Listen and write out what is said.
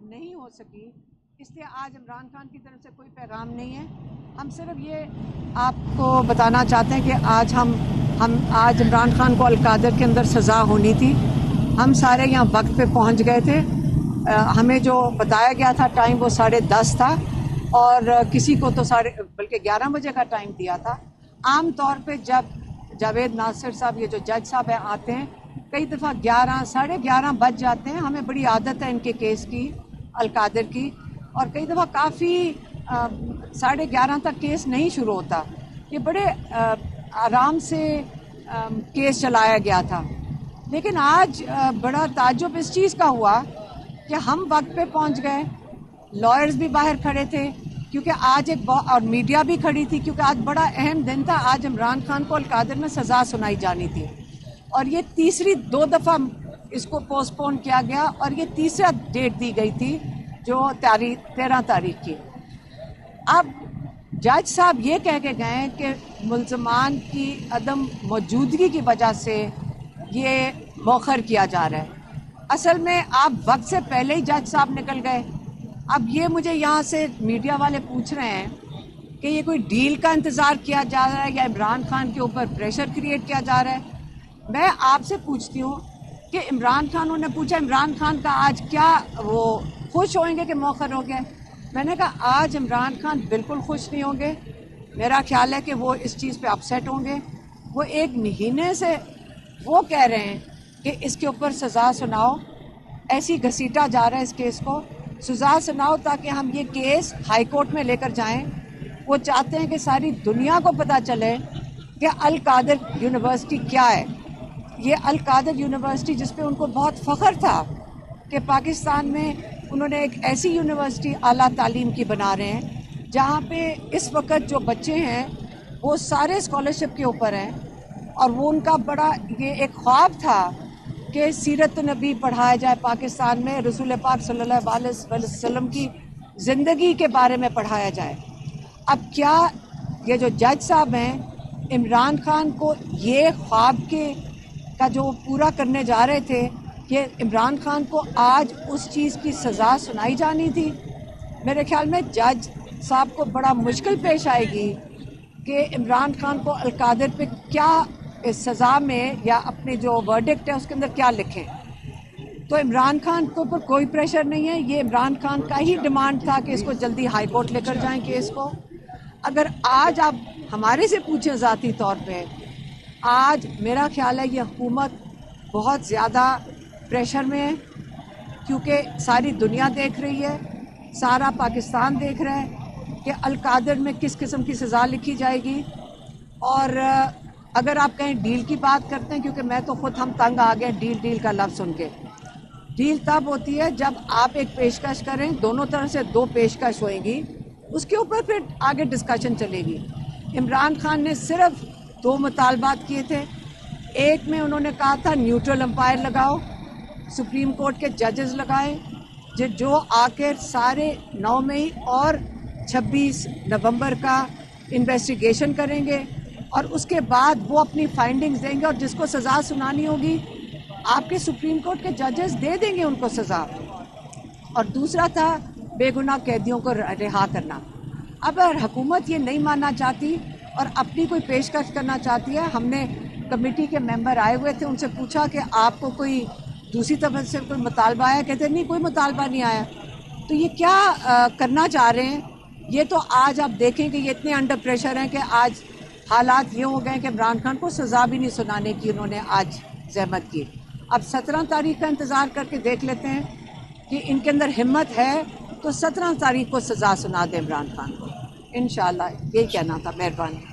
نہیں ہو سکی، اس لیے آج عمران خان کی طرف سے کوئی پیغام نہیں ہے. ہم صرف یہ آپ کو بتانا چاہتے ہیں کہ آج آج عمران خان کو القادر کے اندر سزا ہونی تھی. ہم سارے یہاں وقت پہ پہنچ گئے تھے. ہمیں جو بتایا گیا تھا ٹائم وہ 10:30 تھا، اور کسی کو تو بلکہ 11 بجے کا ٹائم دیا تھا. عام طور پہ جب جاوید ناصر صاحب، یہ جو جج صاحب ہیں، آتے ہیں کئی دفعہ 11 بج جاتے ہیں. ہمیں بڑی عادت ہے ان کے کیس کی، القادر کی، اور کئی دفعہ کافی 11:30 تک کیس نہیں شروع ہوتا. یہ بڑے آرام سے کیس چلایا گیا تھا. لیکن آج بڑا تعجب اس چیز کا ہوا کہ ہم وقت پہ پہنچ گئے، لائرز بھی باہر کھڑے تھے کیونکہ آج اور میڈیا بھی کھڑی تھی کیونکہ آج بڑا اہم دن تھا. آج عمران خان کو القادر میں سزا سنائی جانی تھی، اور یہ تیسری 2 دفعہ اس کو پوسٹ پون کیا گیا، اور یہ تیسرا ڈیٹ دی گئی تھی جو 13 تاریخ کی. اب جج صاحب یہ کہہ کے گئے کہ ملزمان کی عدم موجودگی کی وجہ سے یہ مؤخر کیا جا رہا ہے. اصل میں آپ وقت سے پہلے ہی جج صاحب نکل گئے. اب یہ مجھے یہاں سے میڈیا والے پوچھ رہے ہیں کہ یہ کوئی ڈیل کا انتظار کیا جا رہا ہے یا عمران خان کے اوپر پریشر کریٹ کیا جا رہا ہے. میں آپ سے پوچھتی ہوں کہ عمران خان نے پوچھا عمران خان کا آج کیا وہ خوش ہوئیں گے کہ مؤخر ہو گئے؟ میں نے کہا آج عمران خان بالکل خوش نہیں ہوں گے. میرا خیال ہے کہ وہ اس چیز پہ اپسیٹ ہوں گے. وہ 1 مہینے سے وہ کہہ رہے ہیں کہ اس کے اوپر سزا سناؤ، ایسی گھسیٹا جا رہا ہے اس کیس کو، سزا سناؤ تاکہ ہم یہ کیس ہائی کورٹ میں لے کر جائیں. وہ چاہتے ہیں کہ ساری دنیا کو پتہ چلے کہ القادر یونیورسٹی کیا ہے. یہ القادر یونیورسٹی جس پہ ان کو بہت فخر تھا کہ پاکستان میں انہوں نے ایک ایسی یونیورسٹی اعلیٰ تعلیم کی بنا رہے ہیں جہاں پہ اس وقت جو بچے ہیں وہ سارے اسکالرشپ کے اوپر ہیں. اور وہ ان کا بڑا یہ ایک خواب تھا کہ سیرت النبی پڑھایا جائے پاکستان میں، رسول پاک صلی اللہ علیہ وسلم کی زندگی کے بارے میں پڑھایا جائے. اب کیا یہ جو جج صاحب ہیں عمران خان کو یہ خواب کا جو پورا کرنے جا رہے تھے کہ عمران خان کو آج اس چیز کی سزا سنائی جانی تھی؟ میرے خیال میں جج صاحب کو بڑا مشکل پیش آئے گی کہ عمران خان کو القادر پہ کیا اس سزا میں یا اپنے جو ورڈکٹ ہے اس کے اندر کیا لکھیں. تو عمران خان کے اوپر کوئی پریشر نہیں ہے. یہ عمران خان کا ہی ڈیمانڈ تھا کہ اس کو جلدی ہائی کورٹ لے کر جائیں کیس کو. اگر آج آپ ہمارے سے پوچھیں ذاتی طور پہ، آج میرا خیال ہے یہ حکومت بہت زیادہ پریشر میں ہے کیونکہ ساری دنیا دیکھ رہی ہے، سارا پاکستان دیکھ رہا ہے کہ القادر میں کس قسم کی سزا لکھی جائے گی. اور اگر آپ کہیں ڈیل کی بات کرتے ہیں، کیونکہ میں تو خود ہم تنگ آ گئے ڈیل کا لفظ سن کے. ڈیل تب ہوتی ہے جب آپ ایک پیشکش کریں، دونوں طرف سے 2 پیشکش ہوئیں گی، اس کے اوپر پھر آگے ڈسکشن چلے گی. عمران خان نے صرف 2 مطالبات کیے تھے. ایک میں انہوں نے کہا تھا نیوٹرل امپائر لگاؤ، سپریم کورٹ کے ججز لگائیں جو آ کے سارے 9 مئی اور 26 نومبر کا انویسٹیگیشن کریں گے، اور اس کے بعد وہ اپنی فائنڈنگز دیں گے، اور جس کو سزا سنانی ہوگی آپ کے سپریم کورٹ کے ججز دے دیں گے ان کو سزا. اور دوسرا تھا بے گناہ قیدیوں کو رہا کرنا. اب اگر حکومت یہ نہیں ماننا چاہتی اور اپنی کوئی پیشکش کرنا چاہتی ہے، ہم نے کمیٹی کے ممبر آئے ہوئے تھے، ان سے پوچھا کہ آپ کو کوئی دوسری طرف سے کوئی مطالبہ آیا؟ کہتے نہیں کوئی مطالبہ نہیں آیا. تو یہ کیا کرنا چاہ رہے ہیں؟ یہ تو آج آپ دیکھیں کہ یہ اتنے انڈر پریشر ہیں کہ آج حالات یہ ہو گئے کہ عمران خان کو سزا بھی نہیں سنانے کی انہوں نے آج زحمت کی. اب 17 تاریخ کا انتظار کر کے دیکھ لیتے ہیں کہ ان کے اندر ہمت ہے تو 17 تاریخ کو سزا سنا دے عمران خان کو. انشاءاللہ یہی کہنا تھا. مہربانی.